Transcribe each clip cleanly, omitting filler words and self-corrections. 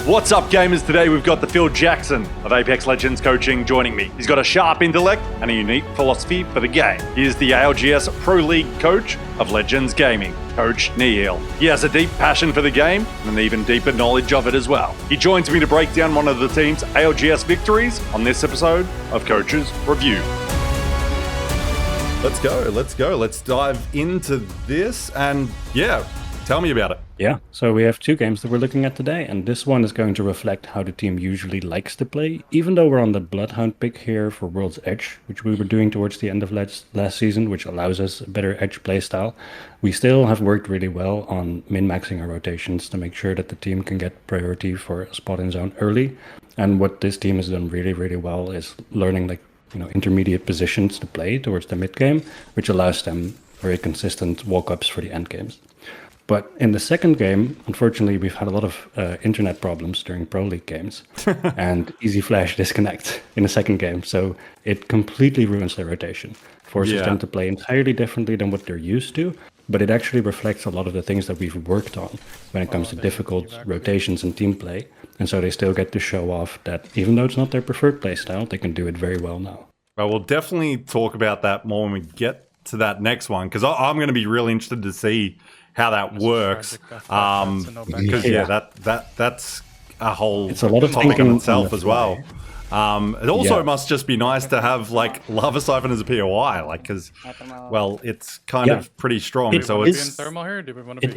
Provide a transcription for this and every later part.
What's up, gamers? Today we've got the Phil Jackson of Apex Legends Coaching joining me. He's got a sharp intellect and a unique philosophy for the game. He is the ALGS Pro League coach of Legends Gaming, Coach Nihil. He has a deep passion for the game and an even deeper knowledge of it as well. He joins me to break down one of the team's ALGS victories on this episode of Coach's Review. Let's go. Let's dive into this and tell me about it. Yeah, so we have two games that we're looking at today, and this one is going to reflect how the team usually likes to play. Even though we're on the Bloodhound pick here for World's Edge, which we were doing towards the end of last season, which allows us a better Edge playstyle, we still have worked really well on min-maxing our rotations to make sure that the team can get priority for a spot in zone early. And what this team has done really, really well is learning intermediate positions to play towards the mid game, which allows them very consistent walk-ups for the end games. But in the second game, unfortunately, we've had a lot of internet problems during Pro League games and easy flash disconnect in the second game. So it completely ruins their rotation, forces them to play entirely differently than what they're used to. But it actually reflects a lot of the things that we've worked on when it comes to difficult rotations and team play. And so they still get to show off that even though it's not their preferred play style, they can do it very well now. Well, we'll definitely talk about that more when we get to that next one, because I'm going to be really interested to see how that works, because that's a whole it's a lot of topic thinking in itself as well. It also must just be nice to have Lava Siphon as a POI, because it's kind of pretty strong. It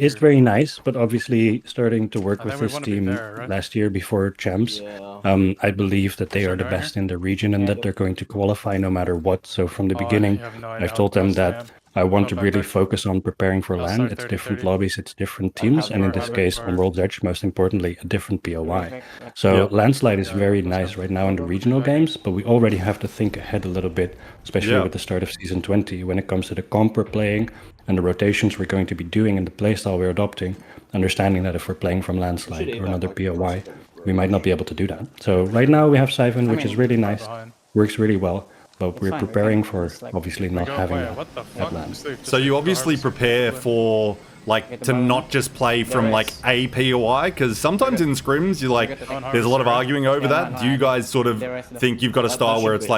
is very nice, but obviously starting to work with this team last year before champs, I believe that they are the best in the region and that they're going to qualify no matter what. So from the beginning, I've told them that I want to really focus on preparing for LAN. It's different lobbies, it's different teams, and in this case, on World's Edge, most importantly, a different POI. So Landslide is very nice right now in the regional games, but we already have to think ahead a little bit, especially with the start of Season 20, when it comes to the comp we're playing and the rotations we're going to be doing and the playstyle we're adopting, understanding that if we're playing from Landslide or another POI, we might not be able to do that. So right now we have Siphon, which is really nice, works really well. But we're preparing for obviously not having that LAN. So you obviously prepare for to not just play from a POI, because sometimes in scrims there's a lot of arguing over that. Do you guys sort of think you've got a style where it's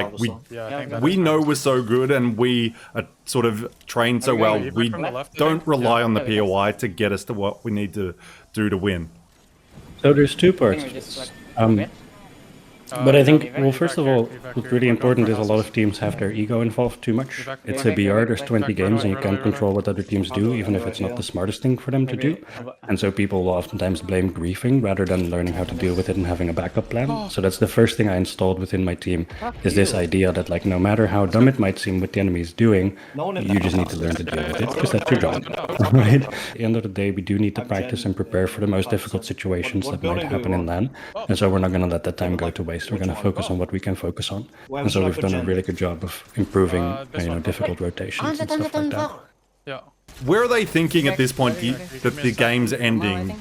we know we're so good and we are sort of trained so well, we don't rely on the POI to get us to what we need to do to win? So there's two parts to this. But I think, well, first of all, what's really important is a lot of teams have their ego involved too much. It's a BR, there's 20 games, and you can't control what other teams do, even if it's not the smartest thing for them to do. And so people will oftentimes blame griefing rather than learning how to deal with it and having a backup plan. So that's the first thing I installed within my team, is this idea that no matter how dumb it might seem what the enemy is doing, you just need to learn to deal with it, because that's your job, right? At the end of the day, we do need to practice and prepare for the most difficult situations that might happen in LAN. And so we're not going to let that time go to waste. We're going to focus on what we can focus on. And so we've done a really good job of improving difficult rotations and stuff like that. Where are they thinking at this point that the game's ending?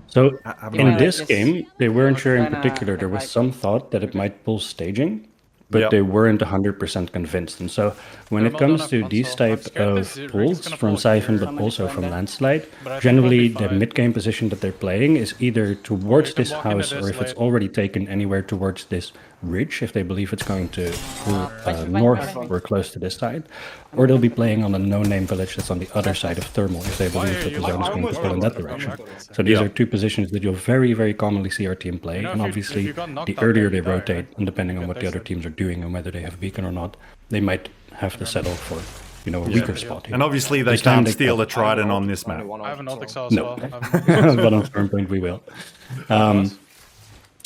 So in this game, they weren't sure in particular. There was some thought that it might pull staging, but they weren't 100% convinced. And so when it comes to these type of pulls from Siphon, but also from Landslide, generally the mid-game position that they're playing is either towards this house, or if it's already taken, anywhere towards this ridge, if they believe it's going to pull north or close to this side, or they'll be playing on a no-name village that's on the other side of Thermal, if they believe that the zone is going to pull in that direction. So these are two positions that you'll very, very commonly see our team play, and obviously the earlier they rotate, and depending on what the other teams are doing and whether they have beacon or not, they might have to settle for a weaker spot here. And obviously they can't steal the Trident on this map. I have an old Excel as No, well. but on firm point we will.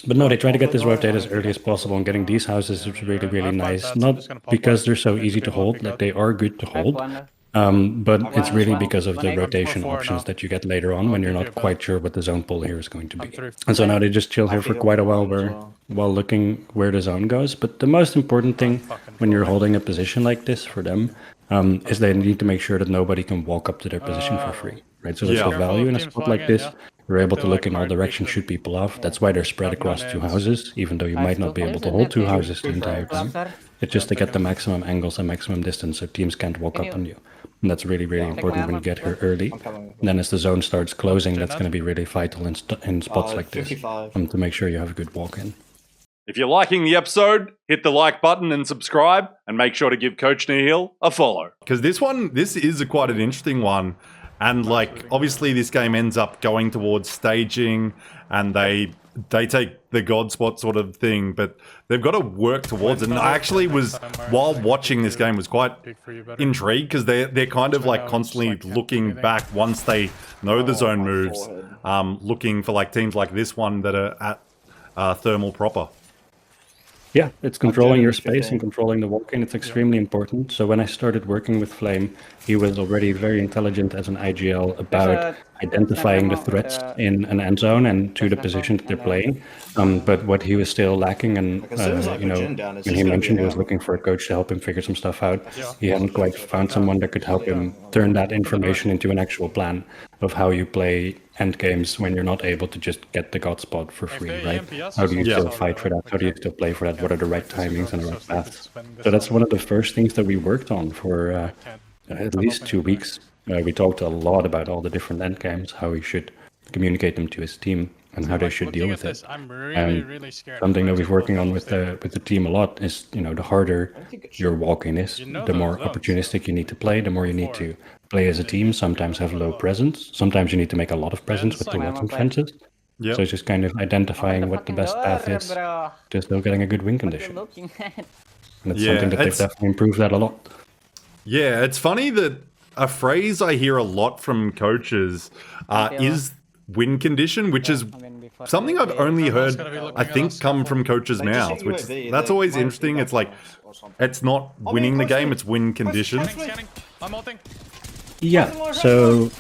But no, they try to get this rotate as early as possible, and getting these houses is really, really nice. Not because they're so easy to hold, they are good to hold, but it's really because of the rotation options that you get later on when you're not quite sure what the zone pull here is going to be. And so now they just chill here for quite a while while looking where the zone goes. But the most important thing when you're holding a position like this for them is they need to make sure that nobody can walk up to their position for free, right? So that's the value in a spot like this. You're able to look in all directions, shoot people off. That's why they're spread across two houses, even though you might not be able to hold two houses the entire time. It's just to get the maximum angles and maximum distance so teams can't walk up on you. And that's really, really important when you get here early. And then as the zone starts closing, that's going to be really vital in spots like this, 55. to make sure you have a good walk-in. If you're liking the episode, hit the like button and subscribe, and make sure to give Coach Nihil a follow. Because this is quite an interesting one. And like, obviously this game ends up going towards staging, and they take the god spot sort of thing, but they've got to work towards it. And I actually was, while watching this game, was quite intrigued, because they're kind of like constantly looking back once they know the zone moves, looking for like teams like this one that are at thermal proper. Yeah, it's controlling your space and controlling the walk-in. It's extremely important. So when I started working with Flame, he was already very intelligent as an IGL about identifying the threats in an end zone and to the position that they're playing. But what he was still lacking, and you know, when he mentioned he was looking for a coach to help him figure some stuff out, he hadn't quite found someone that could help him turn that information into an actual plan of how you play end games when you're not able to just get the god spot for free, right? How do you still fight for that? How do you still play for that? What are the right timings and the right paths? So that's one of the first things that we worked on for at least 2 weeks. We talked a lot about all the different end games, how he should communicate them to his team, and how they should deal with it. And something that we're working on with the team a lot is, you know, the harder your walk-in is, the more opportunistic you need to play, the more you need to play as a team, sometimes have low presence, sometimes you need to make a lot of presence with the weapon fences. So it's just kind of identifying what the best path is, just still getting a good win condition. And it's something that they've definitely improved that a lot. Yeah, it's funny that a phrase I hear a lot from coaches is win condition, which is something I've only heard, I think, come from coaches' mouths, which that's always interesting. It's like, it's not winning the game, it's win condition. Yeah, so...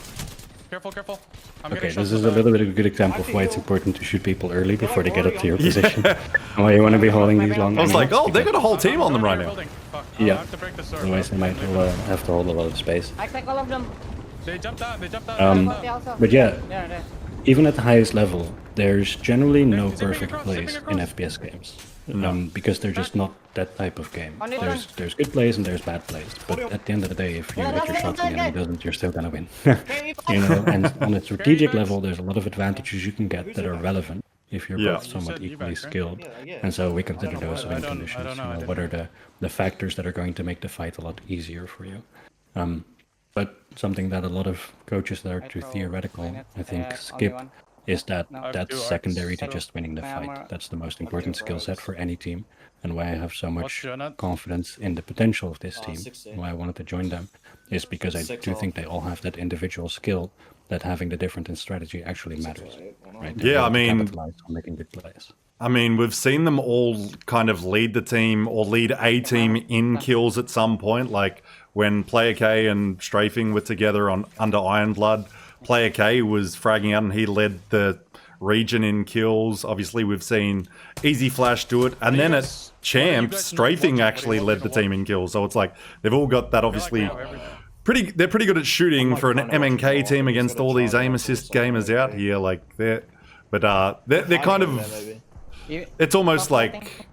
Careful. Okay, this is a little bit of a good example of why it's important to shoot people early before they get up to your position. And why you want to be holding these long... I was like, oh, they got a whole team on them right now. Yeah, otherwise they might have to hold a lot of space. I click all of them. They jumped out. But yeah, even at the highest level, there's generally no perfect plays in FPS games. Because they're just not that type of game. There's good plays and there's bad plays, but at the end of the day, if you hit your shots and the enemy doesn't, you're still gonna win. You know, and on a strategic level, there's a lot of advantages you can get that are relevant if you're both somewhat equally skilled. And so we consider those win conditions. You know, what are the factors that are going to make the fight a lot easier for you? But something that a lot of coaches that are too theoretical, I think, skip is that's secondary to just winning the fight. That's the most important skill set for any team, and why I have so much confidence in the potential of this team, why I wanted to join them, is because I do think they all have that individual skill that having the difference in strategy actually matters. Right? Yeah, I mean, capitalize on making good plays. I mean, we've seen them all kind of lead the team or lead a team in kills at some point, like when Player K and Strafing were together under Iron Blood. Player K was fragging out and he led the region in kills. Obviously, we've seen Easy Flash do it. And then at Champs, Strafing actually led the team in kills. So it's like, they've all got that obviously... They're pretty good at shooting for an MNK team against all these aim assist gamers out here. Like, they're kind of... It's almost like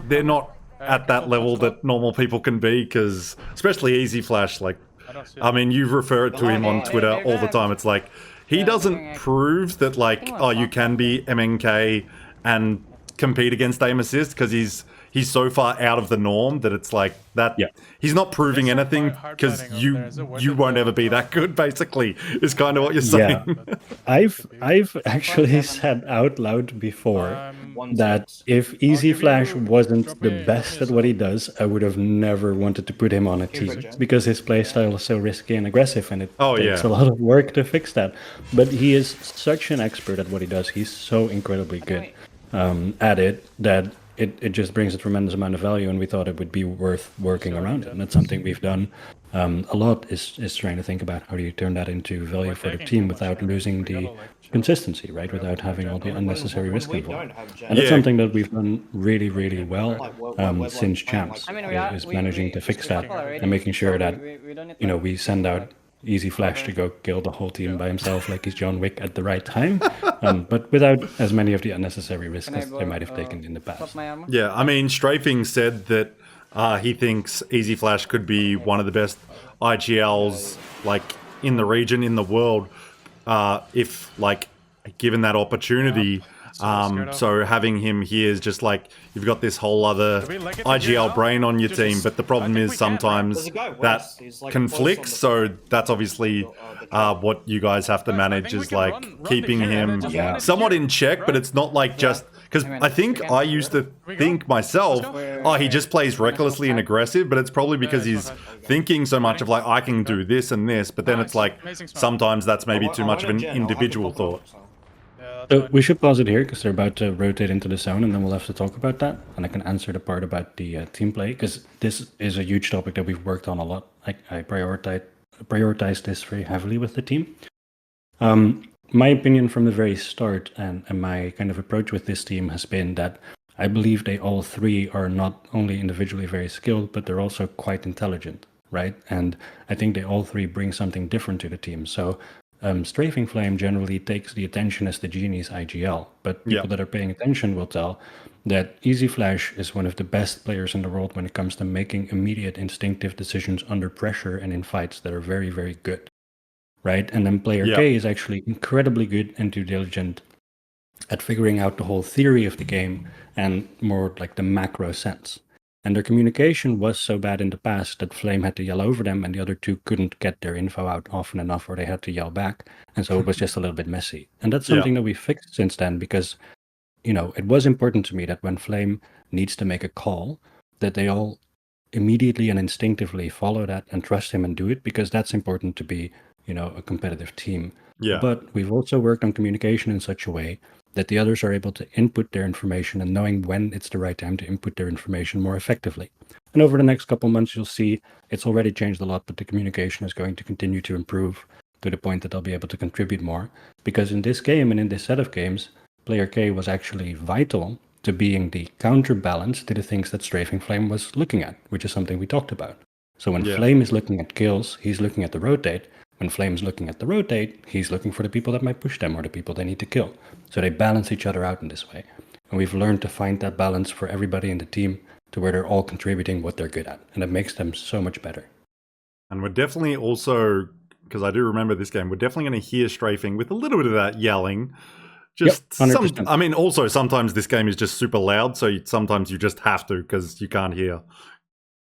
they're not at that level that normal people can be, because especially Easy Flash, like, I mean, you refer to him on Twitter all the time. It's like, he doesn't prove that, like, oh, you can be MNK and compete against aim assist, because he's so far out of the norm that it's like that. Yeah. He's not proving anything, because you won't ever be that good, basically, is kind of what you're saying. Yeah. I've actually said out loud before that if Easy Flash wasn't the best at what he does, I would have never wanted to put him on a team, because his playstyle is so risky and aggressive, and it takes a lot of work to fix that. But he is such an expert at what he does. He's so incredibly good at it that it just brings a tremendous amount of value, and we thought it would be worth working around it. And that's something we've done a lot, is trying to think about how do you turn that into value for the team without losing the consistency, right? Without having all the unnecessary risk involved. And that's something that we've done really, really well since Champs, is managing to fix that and making sure that, you know, we send out Easy Flash to go kill the whole team by himself like he's John Wick at the right time, but without as many of the unnecessary risks as they might have taken in the past. Yeah, I mean, Strafing said that he thinks Easy Flash could be one of the best IGLs like in the region, in the world, if like given that opportunity. So having him here is just like you've got this whole other IGL brain on your team, but the problem is sometimes that conflicts. So that's obviously what you guys have to manage, is like keeping him somewhat in check, but it's not like just because I think I used to think myself, oh, he just plays recklessly and aggressive, but it's probably because he's thinking so much of like, I can do this and this, but then it's like sometimes that's maybe too much of an individual thought. So we should pause it here because they're about to rotate into the zone, and then we'll have to talk about that. And I can answer the part about the team play, because this is a huge topic that we've worked on a lot. I prioritize this very heavily with the team. My opinion from the very start and my kind of approach with this team has been that I believe they all three are not only individually very skilled, but they're also quite intelligent, right? And I think they all three bring something different to the team. So Strafing Flame generally takes the attention as the genie's IGL, but people that are paying attention will tell that Easy Flash is one of the best players in the world when it comes to making immediate instinctive decisions under pressure and in fights that are very, very good, right? And then Player K is actually incredibly good and due diligent at figuring out the whole theory of the game and more like the macro sense. And their communication was so bad in the past that Flame had to yell over them and the other two couldn't get their info out often enough, or they had to yell back. And so it was just a little bit messy. And that's something that we fixed since then, because, you know, it was important to me that when Flame needs to make a call, that they all immediately and instinctively follow that and trust him and do it, because that's important to be, you know, a competitive team. But we've also worked on communication in such a way that the others are able to input their information and knowing when it's the right time to input their information more effectively. And over the next couple months, you'll see it's already changed a lot, but the communication is going to continue to improve to the point that they'll be able to contribute more. Because in this game and in this set of games, Player K was actually vital to being the counterbalance to the things that Strafing Flame was looking at, which is something we talked about. So when Flame is looking at kills, he's looking at the rotate. When Flame's looking at the rotate, he's looking for the people that might push them or the people they need to kill. So they balance each other out in this way. And we've learned to find that balance for everybody in the team to where they're all contributing what they're good at. And it makes them so much better. And we're definitely also, because I do remember this game, we're definitely going to hear Strafing with a little bit of that yelling. Just I mean, also sometimes this game is just super loud, so sometimes you just have to because you can't hear.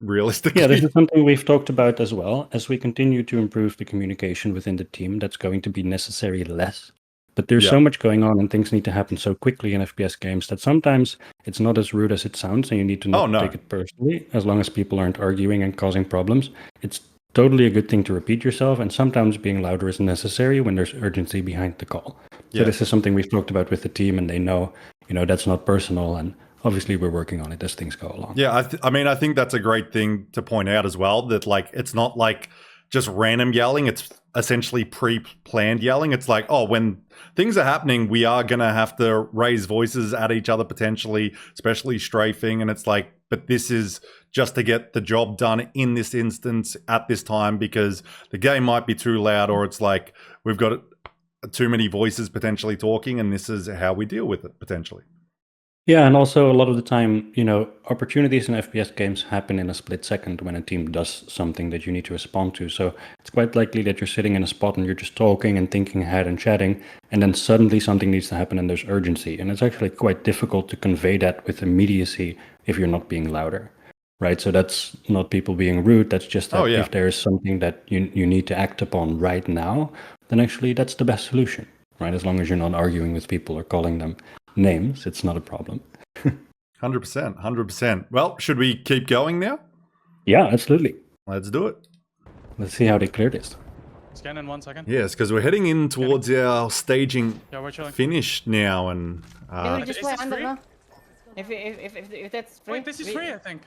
Realistically. Yeah, this is something we've talked about as well. As we continue to improve the communication within the team, that's going to be necessary less. But there's so much going on and things need to happen so quickly in FPS games that sometimes it's not as rude as it sounds, and you need to not take it personally, as long as people aren't arguing and causing problems. It's totally a good thing to repeat yourself, and sometimes being louder is necessary when there's urgency behind the call. So this is something we've talked about with the team, and they know, you know, that's not personal, and obviously we're working on it as things go along. Yeah, I mean, I think that's a great thing to point out as well, that like it's not like just random yelling, it's essentially pre-planned yelling. It's like, oh, when things are happening, we are going to have to raise voices at each other potentially, especially Strafing, and it's like, but this is just to get the job done in this instance at this time, because the game might be too loud, or it's like we've got too many voices potentially talking, and this is how we deal with it potentially. Yeah, and also a lot of the time, you know, opportunities in FPS games happen in a split second when a team does something that you need to respond to. So it's quite likely that you're sitting in a spot and you're just talking and thinking ahead and chatting, and then suddenly something needs to happen and there's urgency. And it's actually quite difficult to convey that with immediacy if you're not being louder, right? So that's not people being rude. That's just that if there is something that you need to act upon right now, then actually that's the best solution, right? As long as you're not arguing with people or calling them names, it's not a problem. 100%. Well, should we keep going now? Yeah, absolutely. Let's do it. Let's see how they clear this. Scan in 1 second. Yes, because we're heading in towards our staging we're finish now, and Can we just play Is this under free? now? If that's free. Wait, this is free, I think.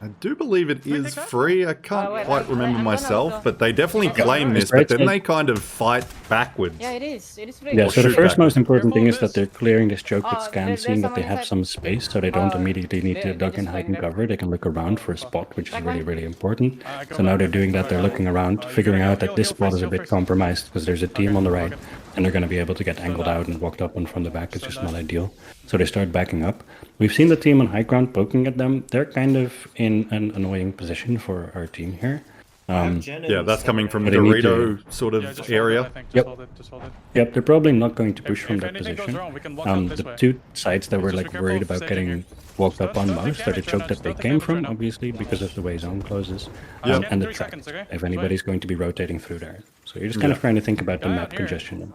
I do believe it is take that? free. I can't wait, quite remember I'm gonna myself, also- but they definitely claim this, Right, but then so- they kind of fight backwards. Yeah, it is. It is free. Yeah, Or so the shoot first back. most important thing is Careful that they're clearing this choke with Oh, scan, there's seeing that someone they have inside. some space, so they don't Oh, immediately need to they're duck and just hide and flying there. cover. They can look around for a spot, which is Back really, one. really important. Go So now back. they're doing that. They're looking around, figuring out that this Heal spot is a first, bit heal first. compromised because there's a team on the right. and they're going to be able to get angled out and walked up on from the back. It's just not ideal. So they start backing up. We've seen the team on high ground poking at them. They're kind of in an annoying position for our team here. Yeah, that's coming from But they need Dorito sort of Just hold it, I area. think. Yep. Just hold it, just hold it. Yep, they're probably not going to push from If that anything goes position. wrong, we can walk up this The way. two sides that were Just like be worried careful about of getting saving walked up on Don't take most are the damage right choke now, that just they don't take came damage from, right now. obviously, because of the way zone closes, Yeah. and the 3 track. seconds, okay? If anybody's going to be rotating through there. So you're just kind of trying to think about the Yeah, map here. congestion and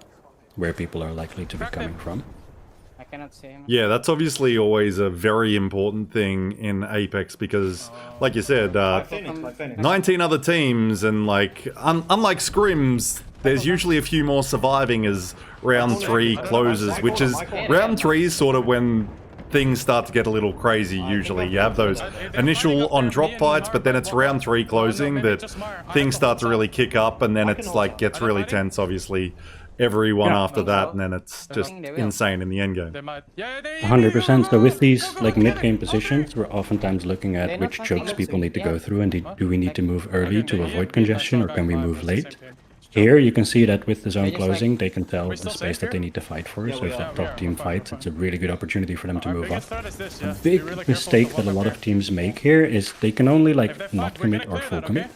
where people are likely to be coming from. I cannot see him. Yeah, that's obviously always a very important thing in Apex because, like you said, 19 other teams and like, unlike scrims, there's usually a few more surviving as round 3 closes, which is, round 3 is sort of when things start to get a little crazy usually. You have those initial on-drop fights, but then it's round 3 closing that things start to really kick up and then it's like, gets really tense obviously. Everyone after that, and then it's just insane in the end game. They might. Yeah, they 100%. So with these like mid-game positions, we're oftentimes looking at which chokes people need to go through, and do we need to move early to avoid congestion, or can we move late? Here you can see that with the zone closing, they can tell the space that they need to fight for. So if that top team fights, it's a really good opportunity for them to move up. A big mistake that a lot of teams make here is they can only like not commit or full commit,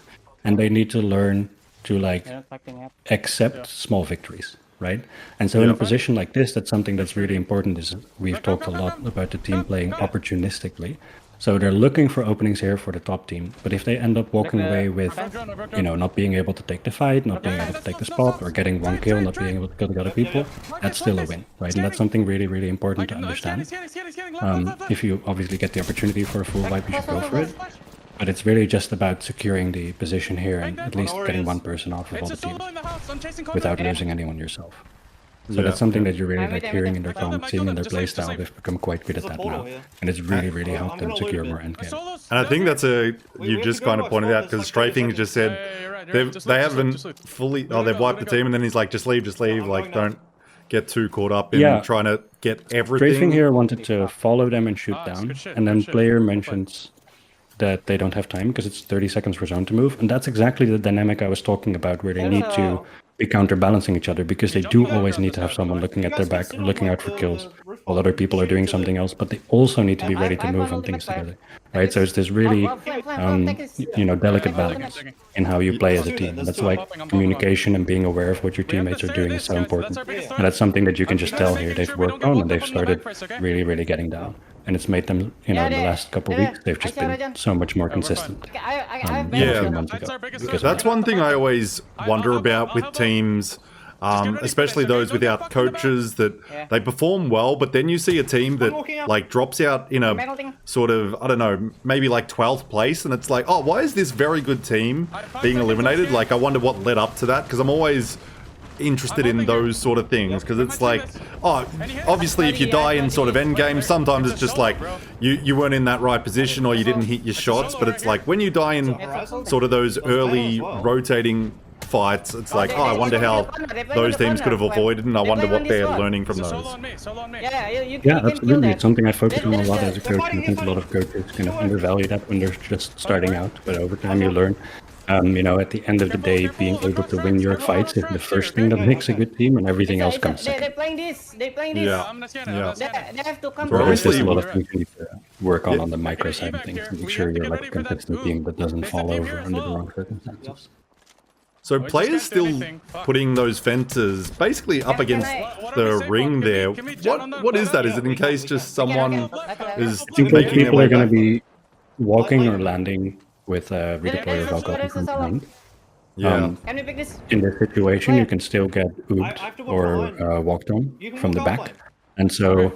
and they need to learn to like They're not fucking up. accept small victories, right? And so in a position like this, that's something that's really important. Is we've talked a lot about the team playing opportunistically. So they're looking for openings here for the top team. But if they end up walking away with, you know, not being able to take the fight, not being able to take the spot, or getting one kill, not being able to kill the other people, that's still a win, right? And that's something really, really important to understand. If you obviously get the opportunity for a full wipe, you should go for it. But it's really just about securing the position here and at least getting one person off of all the teams without losing anyone yourself. So that's something that you're really like hearing in their comments, seeing in their playstyle. They've become quite good at that now, and it's really, really helped them secure more endgame. And I think that's you just kind of pointed out because Strafing just said they haven't fully, they've wiped the team and then he's like, just leave, like don't get too caught up in trying to get everything. Strafing here wanted to follow them and shoot down, and then player mentions that they don't have time because it's 30 seconds for zone to move, and that's exactly the dynamic I was talking about, where they need to be counterbalancing each other, because they do always need to have someone looking at their back, looking out for kills, while other people are doing something else, but they also need to be ready to move on things together, right? So it's this really, delicate balance in how you play as a team. That's why communication and being aware of what your teammates are doing is so important. And that's something that you can just tell here they've worked on, and they've started really, really getting down. And it's made them, in the last couple of weeks, they've just been so much more consistent. A few months ago. That's one thing I always wonder about with teams, especially those without coaches, that they perform well, but then you see a team that like drops out in a sort of, I don't know, maybe like 12th place, and it's like, oh, why is this very good team being eliminated? Like, I wonder what led up to that, because I'm always interested in those sort of things, because it's like, oh, obviously if you die in sort of endgame, sometimes it's just like you weren't in that right position or you didn't hit your shots, but it's like when you die in sort of those early rotating fights, it's like, oh, I wonder how those teams could have avoided, and I wonder what they're learning from those. Yeah, absolutely. It's something I focus on a lot as a coach, and I think a lot of coaches kind of undervalue that when they're just starting out, but over time you learn. At the end of the day, being able to win your fights is the first thing that makes a good team, and everything else comes second. They're playing this. They're playing this. Yeah. They have to come. So there's just a lot of Obviously- things you need to work on the micro side of things, and make sure you're like a consistent team that doesn't fall over under the wrong circumstances. So players still putting those fences basically up against the ring there. What is that? Is it in case just someone is I think making their people way are going back? to be walking or landing with a redeploy of alcohol from behind. Yeah. Can we pick this? In this situation, you can still get ooped or walked on from the back. And so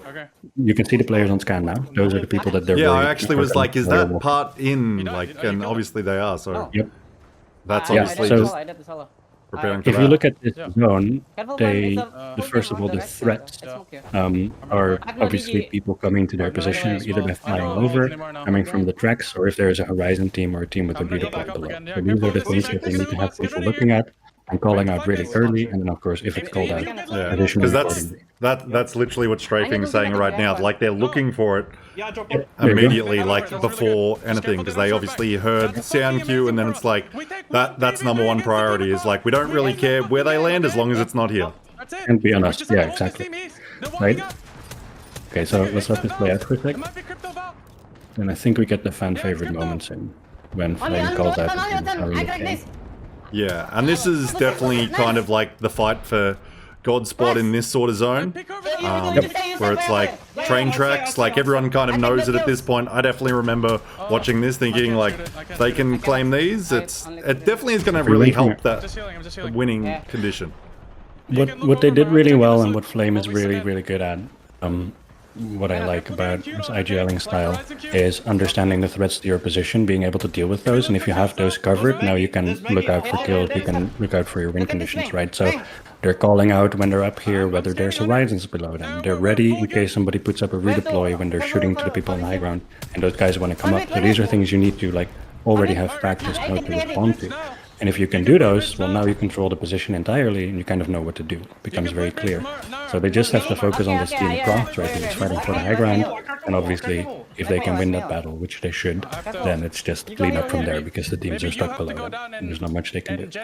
you can see the players on scan now. Those are the people that they're Yeah, I worried actually are was like, is gonna that walk. part in? Like, and obviously they are, so Yep. that's Yeah, obviously so- just preparing for If you that. look at this zone, Careful, they, man, it's a- first of all, the threats It's are obviously people coming to their position, either by flying over, coming from the tracks, or if there is a horizon team or a team with a redeploy below. So these are the things that they need to have people looking at and calling out really early, and then of course, if it's called out, Yeah, additionally because that's literally what Strafing is saying right now. Like they're looking for it There you go. immediately, like before anything, because they obviously heard sound cue, and then it's like that's number one priority. Is like we don't really care where they land as long as it's not here. That's it. Can't be on We us. just have Yeah, to hold this exactly. team east. They're Right? warming up. Okay, so let's let this play out for a It sec. might be crypto Val. And I think we get the fan Yeah, favorite crypto. moments in when Only Flame calls out only the I got this. Yeah, and this is definitely kind of like the fight for God spot in this sort of zone. Pick over there. Where it's like train tracks, like everyone kind of knows it at this point. I definitely remember watching this thinking like if they can claim these, it definitely is going to really help I'm just that healing. I'm just healing. winning condition. What they did really well and what Flame is really, really good at, what I like about his IGLing style is understanding the threats to your position, being able to deal with those, and if you have those covered, now you can look out for kills, you can look out for your win conditions, right? So they're calling out when they're up here, whether there's horizons below them. They're ready in case somebody puts up a redeploy when they're shooting to the people on the high ground, and those guys want to come up. So these are things you need to like already have practiced how to respond to. And if you can do those, well, now you control the position entirely, and you kind of know what to do. It becomes very clear. So they just have to focus on this team across, right? Who's fighting for the high ground, and obviously, if they can win that battle, which they should, then it's just clean up from there because the teams are stuck below them, and there's not much they can do.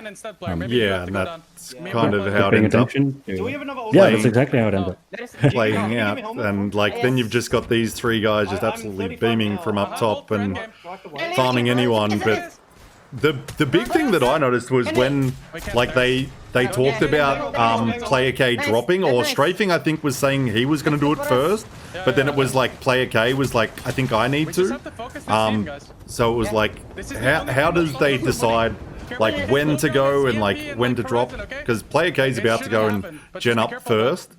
Yeah, and that's kind of how it Paying ends up attention. Yeah, that's exactly how it ends up. playing out, and like then you've just got these three guys just absolutely beaming from up top and farming anyone, but the big thing that I noticed was when like they talked about player K dropping or strafing. I think was saying he was going to do it first, but then it was like player K was like, I think I need to. So it was like, how does they decide like when to go and like when to drop? Because player K is about to go and gen up first.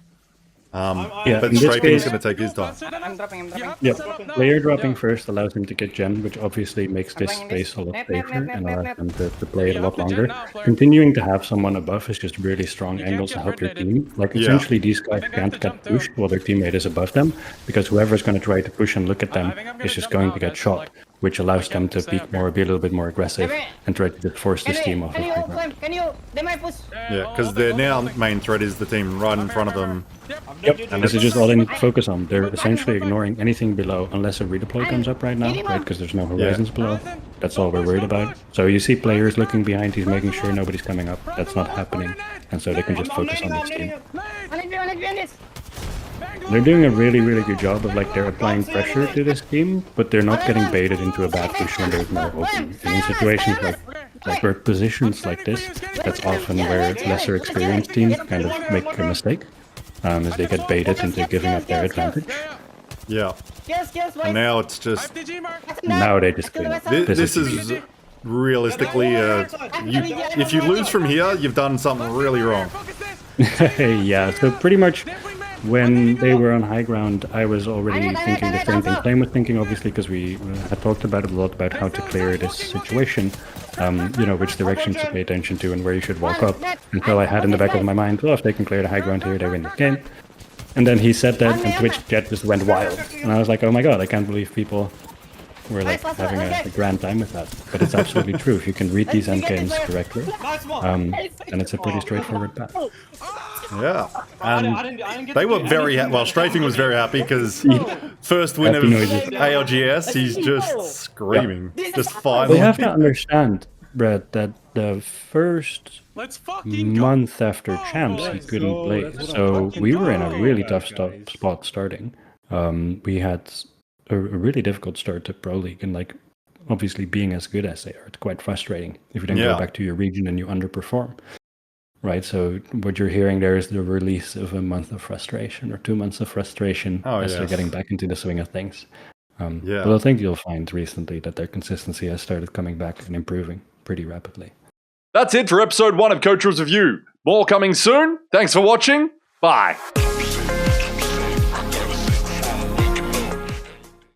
Yeah, But in this strafing's case, going to take his time. I'm dropping. yeah, player dropping first allows him to get gen, which obviously makes this space a lot safer and allows them to play it a lot longer. Continuing to have someone above is just really strong angles to help your team. Like essentially these guys can't get pushed while their teammate is above them, because whoever's going to try to push and look at them is just going to get shot, which allows them to be a little bit more aggressive and try to just force this team off of the ground. Can you? They might push. Yeah, because their now main threat is the team right in front of them. Yep, and this is just all they need to focus on. They're essentially ignoring anything below unless a redeploy comes up right now, right? Because there's no horizons below. That's all we're worried about. So you see players looking behind, he's making sure nobody's coming up. That's not happening. And so they can just focus on this team. They're doing a really, really good job of like they're applying pressure to this team, but they're not getting baited into a bad push when there's no opening. And in situations like where positions like this, that's often where lesser experienced teams kind of make a mistake, as they get baited into giving up their advantage. Yeah. And now it's just Now they just clean up. this is realistically if you lose from here, you've done something really wrong. Yeah, so pretty much when they were on high ground, I was already thinking the same thing. Flame was thinking, obviously, because we had talked about it a lot, about how to clear this situation, you know, which directions to pay attention to and where you should walk up. And so I had in the back of my mind, well, if they can clear the high ground here, they win the game. And then he said that, and Twitch chat just went wild. And I was like, oh my god, I can't believe people were like having a grand time with that. But it's absolutely true. If you can read these endgames correctly, then it's a pretty straightforward path. Yeah, and they were very well. Strafing was very happy because first win of ALGS, he's just screaming, just finally. They have to understand, Brett, that the first month after champs he couldn't play, so we were in a really tough spot starting. We had a really difficult start to Pro League, and like obviously being as good as they are, it's quite frustrating if you then go back to your region and you underperform. Right, so what you're hearing there is the release of a month of frustration or 2 months of frustration as they're getting back into the swing of things. But I think you'll find recently that their consistency has started coming back and improving pretty rapidly. That's it for episode 1 of Coach Rules Review. More coming soon. Thanks for watching. Bye.